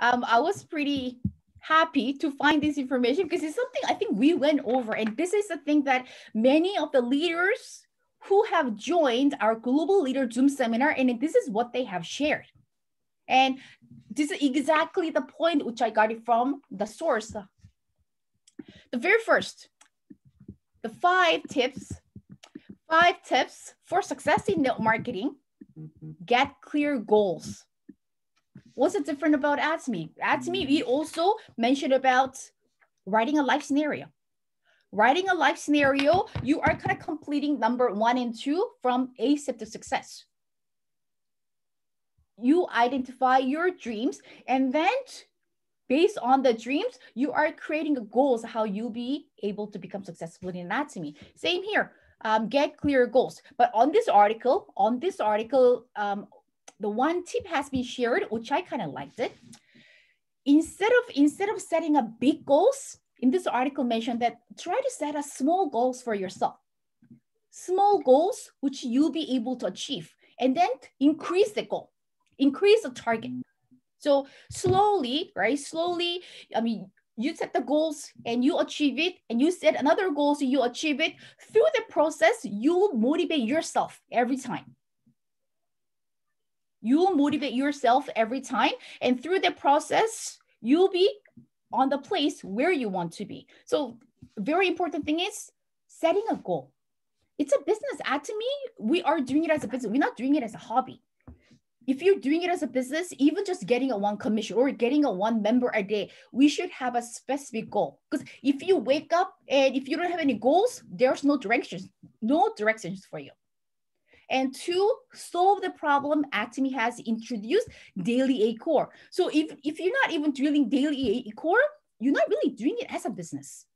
I was pretty happy to find this information because it's something I think we went over. And this is the thing that many of the leaders who have joined our Global Leader Zoom seminar, and this is what they have shared. And this is exactly the point which I got it from the source. The very first, the 5 tips for success in network marketing. Get clear goals. What's it different about Atomy? Atomy, we also mentioned about writing a life scenario. Writing a life scenario, you are kind of completing number 1 and 2 from A step to success. You identify your dreams, and then based on the dreams, you are creating goals how you'll be able to become successful in Atomy. Same here. Get clear goals. But on this article, the one tip has been shared, which I kind of liked it. Instead of setting up big goals, in this article mentioned that try to set a small goals for yourself. Small goals which you'll be able to achieve, and then increase the goal, increase the target. So slowly, right? Slowly, I mean, you set the goals and you achieve it, and you set another goal so you achieve it. Through the process, you motivate yourself every time. You will motivate yourself every time. And through the process, you'll be on the place where you want to be. So very important thing is setting a goal. It's a business. Atomy, we are doing it as a business. We're not doing it as a hobby. If you're doing it as a business, even just getting a 1 commission or getting a 1 member a day, we should have a specific goal. Because if you wake up and if you don't have any goals, there's no directions for you. And to solve the problem, Atomy has introduced daily A-Core. So if you're not even doing daily A-Core, you're not really doing it as a business.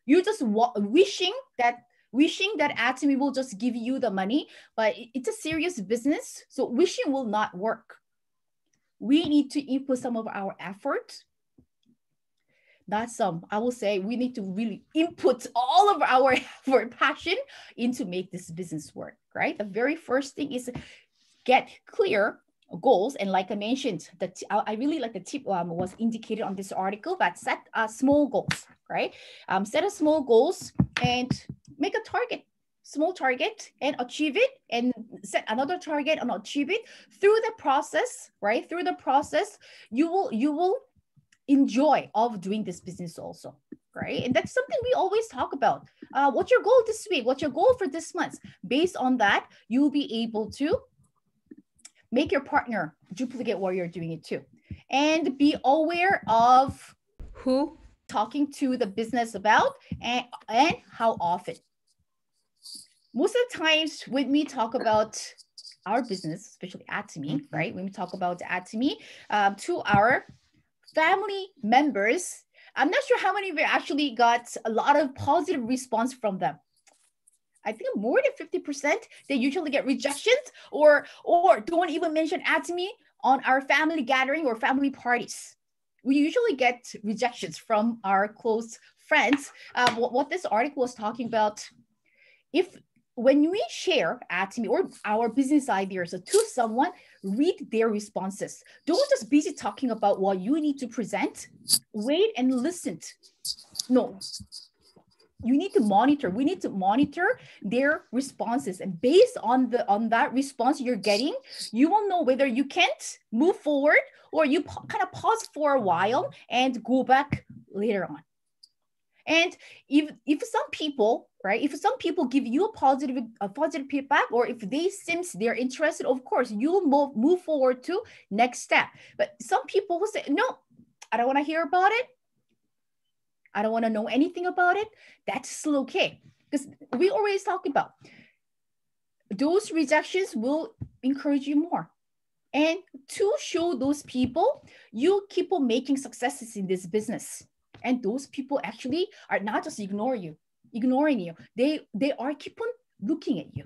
You're just wishing that Atomy will just give you the money, but it's a serious business, so wishing will not work. We need to input some of our effort. I will say we need to really input all of our effort, passion into make this business work, right? The very first thing is get clear goals. And like I mentioned, I really like the tip was indicated on this article, that set small goals, right? Set a small goals and make a target, small target, and achieve it, and set another target and achieve it. Through the process, right? Through the process, you will enjoy of doing this business also, right? And that's something we always talk about. What's your goal this week? What's your goal for this month? Based on that, you'll be able to make your partner duplicate what you're doing it too. And be aware of who talking to the business about and how often. Most of the times when we talk about our business, especially Atomy, right? When we talk about Atomy to our family members, I'm not sure how many of you actually got a lot of positive response from them. I think more than 50%, they usually get rejections or don't even mention Atomy on our family gathering or family parties. We usually get rejections from our close friends. What this article was talking about, when we share Atomy or our business ideas to someone, read their responses. Don't just busy talking about what you need to present. Wait and listen. No, you need to monitor. We need to monitor their responses, and based on that response you're getting, you will know whether you can't move forward or you kind of pause for a while and go back later on. And if some people, right, if some people give you a positive feedback, or if they're interested, of course, you'll move forward to next step. But some people will say, no, I don't want to hear about it. I don't want to know anything about it. That's still okay. Because we always talk about those rejections will encourage you more. And to show those people, you keep on making successes in this business. And those people actually are not just ignoring you. They are keep on looking at you.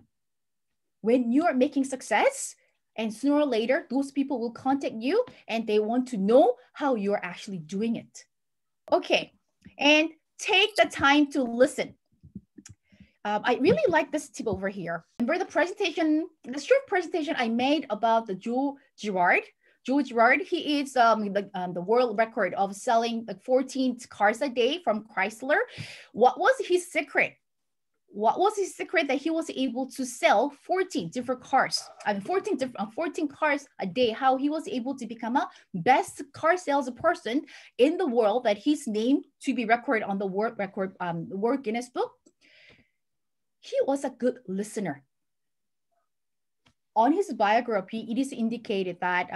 When you are making success, and sooner or later, those people will contact you and they want to know how you're actually doing it. Okay, and take the time to listen. I really like this tip over here. Remember the short presentation I made about the Joe Girard? George Gerard, he is the world record of selling like 14 cars a day from Chrysler. What was his secret? What was his secret that he was able to sell 14 different cars? I mean, 14 cars a day. How he was able to become a best car salesperson in the world, that his name to be recorded on the world record, World Guinness Book. He was a good listener. On his biography, it is indicated that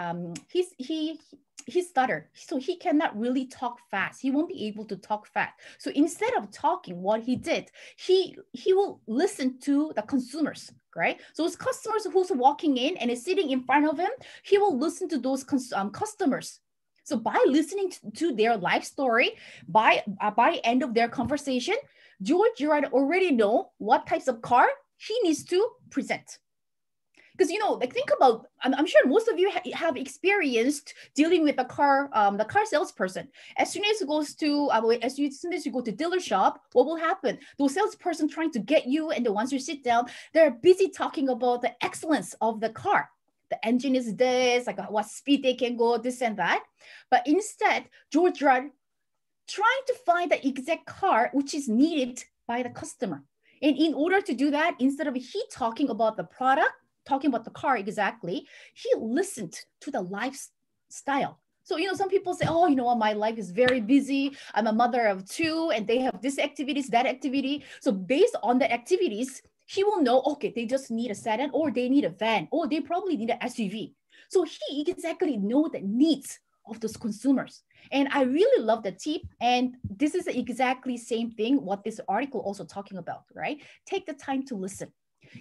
he stuttered, so he cannot really talk fast. He won't be able to talk fast. So instead of talking, what he did, he will listen to the consumers, right? So those customers who's walking in and is sitting in front of him, he will listen to those customers. So by listening to their life story, by end of their conversation, George Gerard already know what types of car he needs to present. Because, you know, like think about, I'm sure most of you have experienced dealing with the car salesperson. As soon as it goes to, as soon as you go to dealer shop, what will happen? Those salesperson trying to get you, and then once you sit down, they're busy talking about the excellence of the car. The engine is this, like what speed they can go, this and that. But instead, George Gerard trying to find the exact car which is needed by the customer. And in order to do that, instead of he talking about the product, talking about the car exactly, he listened to the lifestyle. So, you know, some people say, oh, you know what, my life is very busy. I'm a mother of 2 and they have this activities, that activity. So based on the activities, he will know, okay, they just need a sedan, or they need a van, or they probably need an SUV. So he exactly know the needs of those consumers. And I really love the tip. And this is exactly same thing what this article also talking about, right? Take the time to listen.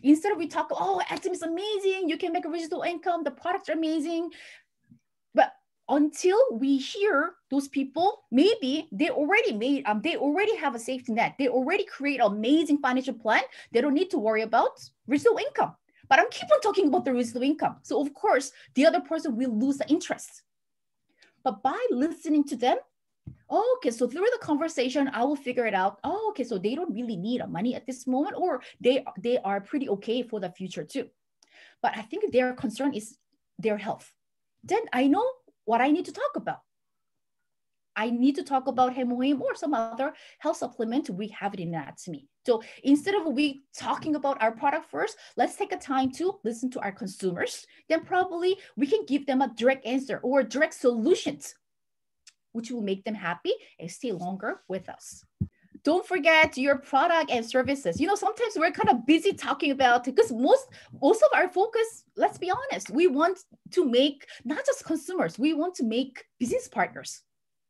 Instead of we talk, oh, Atomy is amazing, you can make a residual income, the products are amazing. But until we hear those people, maybe they already have a safety net. They already create an amazing financial plan. They don't need to worry about residual income. But I'm keep on talking about the residual income. So of course, the other person will lose the interest. But by listening to them, oh, okay, so through the conversation, I will figure it out. Oh, okay, so they don't really need money at this moment, or they are pretty okay for the future too. But I think their concern is their health. Then I know what I need to talk about. I need to talk about Hemohim or some other health supplement. We have it in Atomy. So instead of we talking about our product first, let's take a time to listen to our consumers. Then probably we can give them a direct answer or direct solutions, which will make them happy and stay longer with us. Don't forget your product and services. You know, sometimes we're kind of busy talking about, because most of our focus, let's be honest, we want to make not just consumers, we want to make business partners,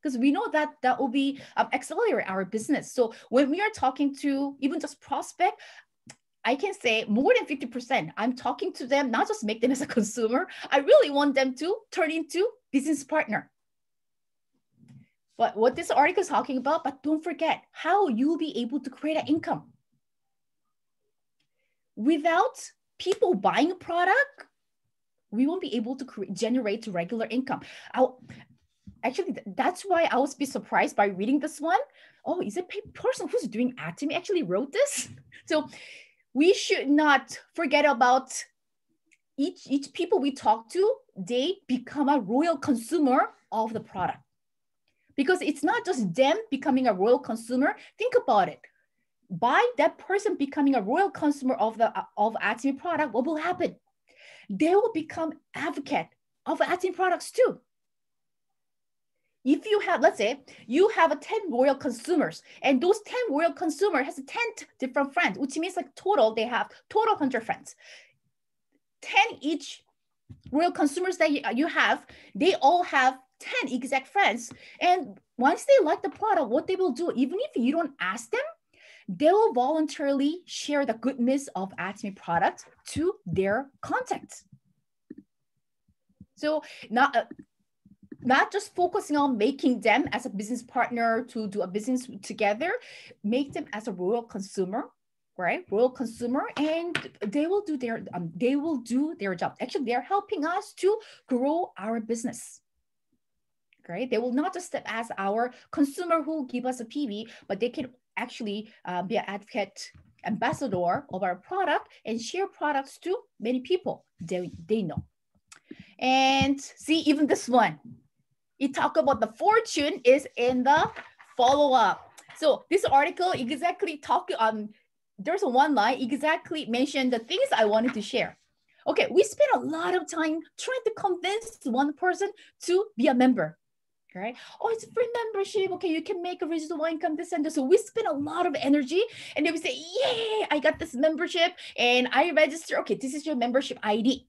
because we know that that will be accelerate our business. So when we are talking to even just prospect, I can say more than 50%, I'm talking to them, not just make them as a consumer. I really want them to turn into business partner. But what this article is talking about, but don't forget how you'll be able to create an income. Without people buying a product, we won't be able to generate regular income. Actually, that's why I was a bit surprised by reading this one. Oh, is it a person who's doing Atomy actually wrote this? So we should not forget about each people we talk to, they become a royal consumer of the product. Because it's not just them becoming a royal consumer. Think about it. By that person becoming a royal consumer of Atomy product, what will happen? They will become advocate of Atomy products too. If you have, let's say, you have 10 royal consumers, and those 10 royal consumers has 10 different friends, which means like they have total 100 friends. 10 each royal consumers that you have, they all have 10 exact friends. And once they like the product, what they will do, even if you don't ask them, they will voluntarily share the goodness of Atomy product to their contacts. So not just focusing on making them as a business partner to do a business together, make them as a royal consumer, right? Royal consumer, and they will do their job. Actually, they're helping us to grow our business. Right? They will not just step as our consumer who give us a PV, but they can actually be an advocate, ambassador of our product and share products to many people they know. And see, even this one, it talk about the fortune is in the follow-up. So this article exactly there's one line exactly mentioned the things I wanted to share. Okay, we spent a lot of time trying to convince one person to be a member. Right? Oh, it's free membership. Okay, you can make a residual income, this and this. So we spend a lot of energy, and then we say, yay, I got this membership and I register. Okay, this is your membership ID.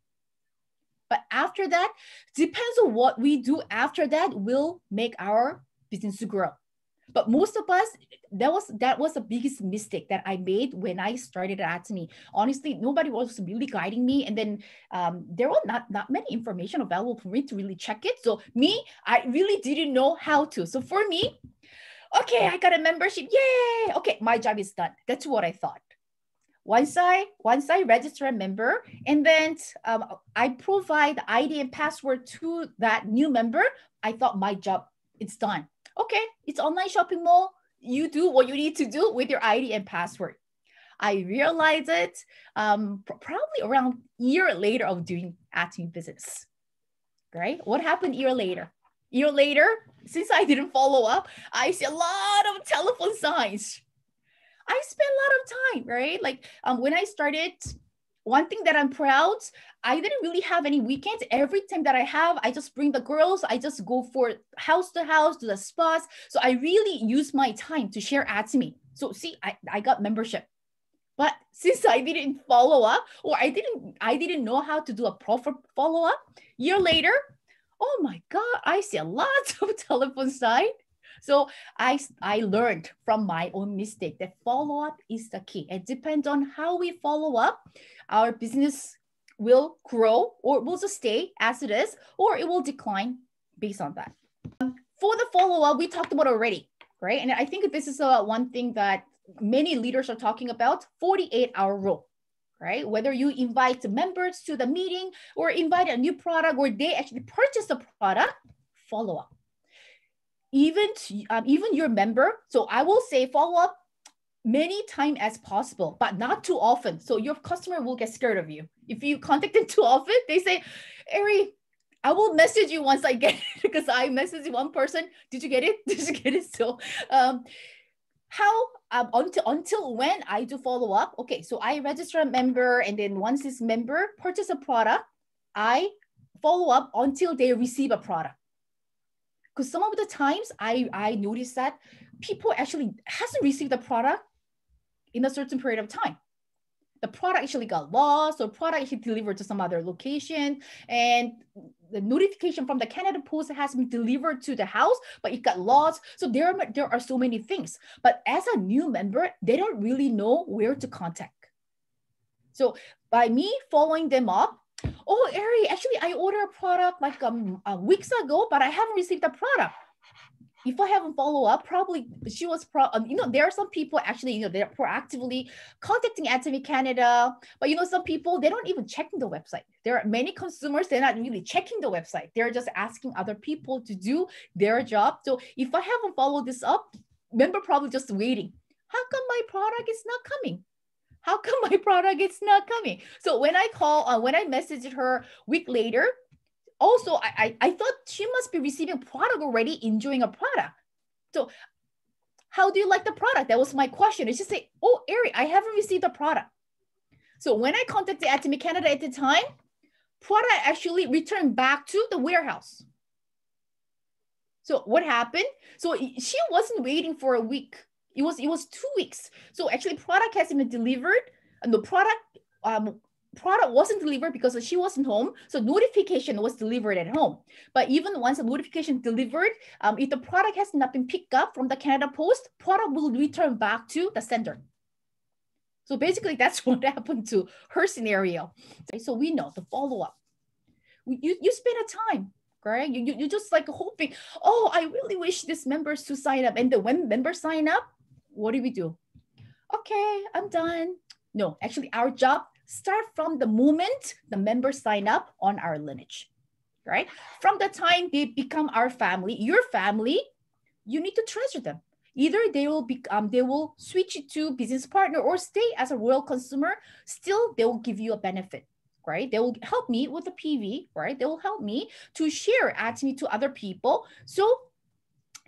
But after that, depends on what we do after that will make our business grow. But most of us, that was the biggest mistake that I made when I started at Atomy. Honestly, nobody was really guiding me. And then there were not many information available for me to really check it. So I really didn't know how to. So for me, okay, I got a membership. Yay. Okay, my job is done. That's what I thought. Once I register a member, and then I provide ID and password to that new member, I thought my job, it's done. Okay, it's online shopping mall. You do what you need to do with your ID and password. I realized it probably around a year later of doing Atomy business. Right? What happened a year later? Year later, since I didn't follow up, I see a lot of telephone signs. I spent a lot of time, right? Like when I started, one thing that I'm proud, I didn't really have any weekends. Every time that I have, I just bring the girls. I just go for house to house to the spots. So I really use my time to share Atomy. So see, I got membership. But since I didn't follow up, or I didn't know how to do a proper follow up, year later, oh my God, I see a lot of telephone signs. So I learned from my own mistake that follow-up is the key. It depends on how we follow up. Our business will grow, or will just stay as it is, or it will decline based on that. For the follow-up, we talked about already, right? And I think this is one thing that many leaders are talking about, 48-hour rule. Right? Whether you invite members to the meeting or invite a new product, or they actually purchase the product, follow up. Even your member. So I will say follow up many times as possible, but not too often. So your customer will get scared of you. If you contact them too often, they say, Ari, I will message you once I get it, because I messaged one person. Did you get it? Did you get it? So until when I do follow up? Okay, so I register a member, and then once this member purchase a product, I follow up until they receive a product. Because some of the times I noticed that people actually hasn't received the product in a certain period of time. The product actually got lost, or product actually delivered to some other location, and the notification from the Canada Post has been delivered to the house, but it got lost. So there are so many things. But as a new member, they don't really know where to contact. So by me following them up, oh, Ari, actually, I ordered a product like weeks ago, but I haven't received the product. If I haven't followed up, probably she was, there are some people actually, they're proactively contacting Atomy Canada, but some people, they don't even check the website. There are many consumers, they're not really checking the website. They're just asking other people to do their job. So if I haven't followed this up, member probably just waiting. How come my product is not coming? How come my product is not coming? So when I messaged her week later, also, I thought she must be receiving product already, enjoying a product. So how do you like the product? That was my question. It's just say, oh, Ari, I haven't received the product. So when I contacted Atomy Canada at the time, product actually returned back to the warehouse. So what happened? So she wasn't waiting for a week. It was 2 weeks. So actually product hasn't been delivered, and the product wasn't delivered because she wasn't home. So notification was delivered at home. But even once the notification delivered, if the product has not been picked up from the Canada Post, product will return back to the sender. So basically that's what happened to her scenario. So we know the follow-up. You spend a time, right? You just like hoping, oh, I really wish this members to sign up. And then when members sign up, what do we do? Okay, I'm done. No, actually our job start from the moment the members sign up on our lineage, right? From the time they become our family, your family, you need to treasure them. Either they will switch to business partner or stay as a royal consumer. Still, they will give you a benefit. right? They will help me with the PV, right? They will help me to share Atomy to other people. So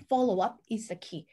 follow up is the key.